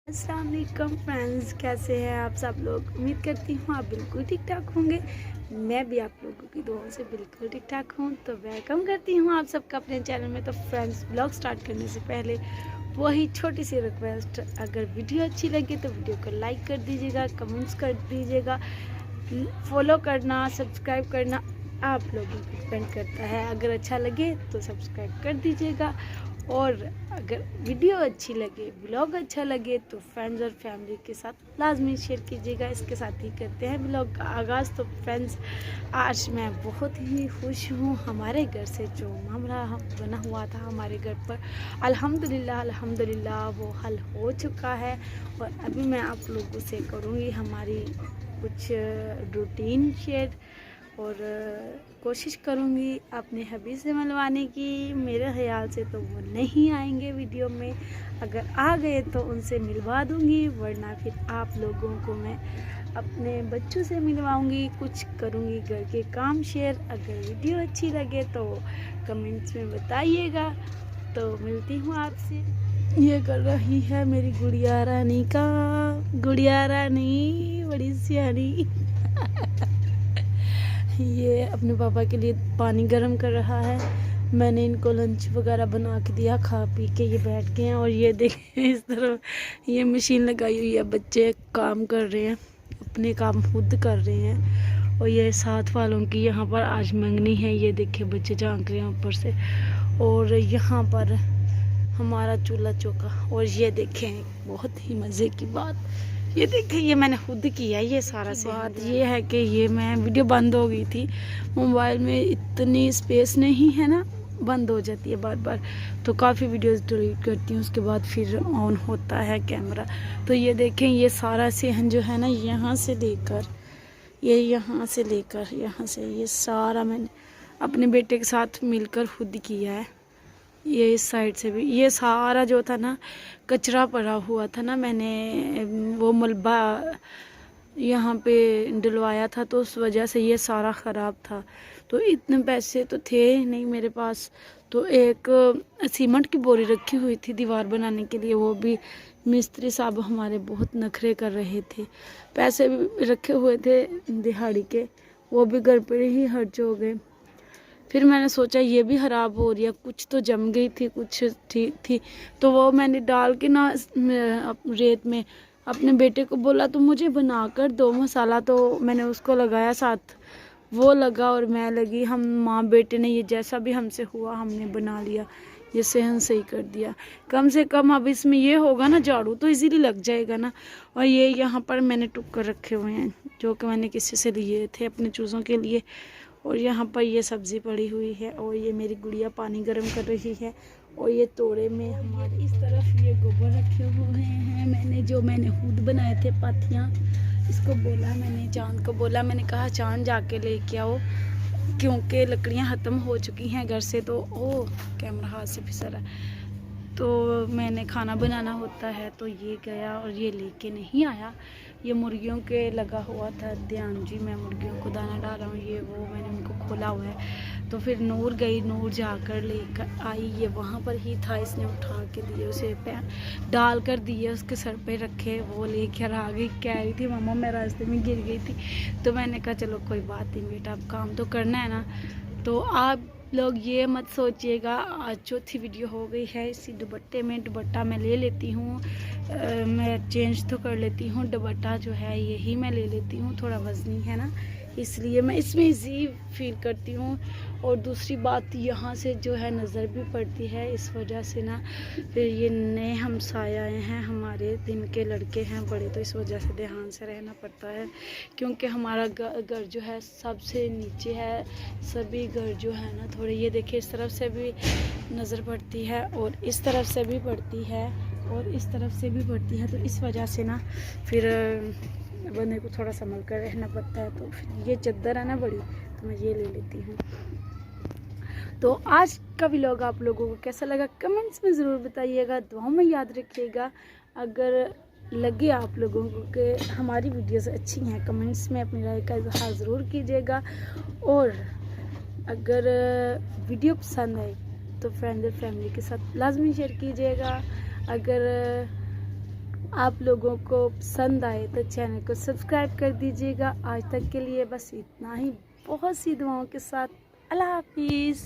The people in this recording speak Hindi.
अस्सलाम वालेकुम फ्रेंड्स, कैसे हैं आप सब लोग। उम्मीद करती हूँ आप बिल्कुल ठीक ठाक होंगे। मैं भी आप लोगों की दुआओं से बिल्कुल ठीक ठाक हूँ। तो वेलकम करती हूँ आप सबका अपने चैनल में। तो फ्रेंड्स, ब्लॉग स्टार्ट करने से पहले वही छोटी सी रिक्वेस्ट, अगर वीडियो अच्छी लगे तो वीडियो को लाइक कर दीजिएगा, कमेंट्स कर दीजिएगा, फॉलो करना, सब्सक्राइब करना आप लोगों पर डिपेंड करता है। अगर अच्छा लगे तो सब्सक्राइब कर दीजिएगा, और अगर वीडियो अच्छी लगे, ब्लॉग अच्छा लगे तो फ्रेंड्स और फैमिली के साथ लाजमी शेयर कीजिएगा। इसके साथ ही करते हैं ब्लॉग का आगाज़। तो फ्रेंड्स, आज मैं बहुत ही खुश हूँ। हमारे घर से जो मामला बना हुआ था हमारे घर पर, अल्हम्दुलिल्लाह वो हल हो चुका है। और अभी मैं आप लोगों से करूँगी हमारी कुछ रूटीन शेयर, और कोशिश करूँगी अपने हबी से मिलवाने की। मेरे ख्याल से तो वो नहीं आएंगे वीडियो में, अगर आ गए तो उनसे मिलवा दूँगी, वरना फिर आप लोगों को मैं अपने बच्चों से मिलवाऊँगी। कुछ करूँगी घर के काम शेयर। अगर वीडियो अच्छी लगे तो कमेंट्स में बताइएगा। तो मिलती हूँ आपसे। ये कर रही है मेरी गुड़िया रानी का, गुड़िया रानी बड़ी सियानी ये अपने पापा के लिए पानी गर्म कर रहा है। मैंने इनको लंच वगैरह बना के दिया, खा पी के ये बैठ गए हैं। और ये देखें, इस तरफ ये मशीन लगाई हुई है, बच्चे काम कर रहे हैं, अपने काम खुद कर रहे हैं। और ये साथ वालों की यहाँ पर आज मंगनी है। ये देखें, बच्चे झांक रहे हैं ऊपर से। और यहाँ पर हमारा चूल्हा चौका। और ये देखें, बहुत ही मज़े की बात, ये देखें, ये मैंने खुद किया। ये सारा से बात ये है कि ये मैं वीडियो बंद हो गई थी, मोबाइल में इतनी स्पेस नहीं है ना, बंद हो जाती है बार बार। तो काफ़ी वीडियोस डिलीट करती हूँ, उसके बाद फिर ऑन होता है कैमरा। तो ये देखें, ये सारा सेहन जो है ना, यहाँ से लेकर यहाँ से ये सारा मैंने अपने बेटे के साथ मिलकर खुद किया है। ये इस साइड से भी ये सारा जो था ना, कचरा पड़ा हुआ था ना, मैंने वो मलबा यहाँ पे डलवाया था, तो उस वजह से ये सारा ख़राब था। तो इतने पैसे तो थे नहीं मेरे पास। तो एक सीमेंट की बोरी रखी हुई थी दीवार बनाने के लिए, वो भी मिस्त्री साहब हमारे बहुत नखरे कर रहे थे। पैसे भी रखे हुए थे दिहाड़ी के, वो भी घर पर ही खर्च हो गए। फिर मैंने सोचा ये भी ख़राब हो रही है, कुछ तो जम गई थी, कुछ ठीक थी। तो वो मैंने डाल के ना रेत में अपने बेटे को बोला तो मुझे बना कर दो मसाला। तो मैंने उसको लगाया साथ, वो लगा और मैं लगी। हम माँ बेटे ने ये जैसा भी हमसे हुआ हमने बना लिया, ये सेहन सही कर दिया। कम से कम अब इसमें ये होगा ना, झाड़ू तो इजीली लग जाएगा ना। और ये यहाँ पर मैंने टुक्कर रखे हुए हैं जो कि मैंने किसी से लिए थे अपने चूज़ों के लिए। और यहाँ पर ये सब्ज़ी पड़ी हुई है, और ये मेरी गुड़िया पानी गर्म कर रही है। और ये तोड़े में हमारे इस तरफ ये गोबर रखे हुए हैं, मैंने खुद बनाए थे पाथियाँ। इसको बोला मैंने, चांद को बोला, मैंने कहा चांद जाके लेके आओ, क्योंकि लकड़ियाँ ख़त्म हो चुकी हैं घर से। तो ओ कैमरा हाथ से फिसला, तो मैंने खाना बनाना होता है। तो ये गया और ये लेके नहीं आया। ये मुर्गियों के लगा हुआ था ध्यान जी, मैं मुर्गियों को दाना डाल रहा हूँ, ये वो मैंने उनको खोला हुआ है। तो फिर नूर गई, नूर जाकर लेकर आई, ये वहाँ पर ही था, इसने उठा के दिए, उसे डाल कर दिए, उसके सर पे रखे, वो लेकर आ गई। कह रही थी मम्मा मैं रास्ते में गिर गई थी। तो मैंने कहा चलो कोई बात नहीं बेटा, अब काम तो करना है ना। तो आप लोग ये मत सोचिएगा, आज चौथी वीडियो हो गई है इसी दुपट्टे में। दुपट्टा मैं ले लेती हूँ, मैं चेंज तो कर लेती हूँ, दुपट्टा जो है यही मैं ले लेती हूँ, थोड़ा वज़नी है ना, इसलिए मैं इसमें इजी फील करती हूँ। और दूसरी बात, यहाँ से जो है नज़र भी पड़ती है, इस वजह से ना। फिर ये नए हमसाए आए हैं हमारे, दिन के लड़के हैं बड़े, तो इस वजह से ध्यान से रहना पड़ता है, क्योंकि हमारा घर जो है सबसे नीचे है। सभी घर जो है ना थोड़े, ये देखिए इस तरफ से भी नज़र पड़ती है, और इस तरफ से भी पड़ती है, और इस तरफ से भी पड़ती है। तो इस वजह से ना फिर बंदे को थोड़ा संभल कर रहना पड़ता है। तो फिर ये चद्दर है ना बड़ी, तो मैं ये ले लेती हूँ। तो आज का व्लॉग आप लोगों को कैसा लगा कमेंट्स में ज़रूर बताइएगा, दुआओं में याद रखिएगा। अगर लगे आप लोगों को कि हमारी वीडियोस अच्छी हैं, कमेंट्स में अपनी राय का इज़हार ज़रूर कीजिएगा। और अगर वीडियो पसंद आए तो फ्रेंड और फैमिली के साथ लाजमी शेयर कीजिएगा। अगर आप लोगों को पसंद आए तो चैनल को सब्सक्राइब कर दीजिएगा। आज तक के लिए बस इतना ही। बहुत सी दुआओं के साथ अल्लाह हाफिज़।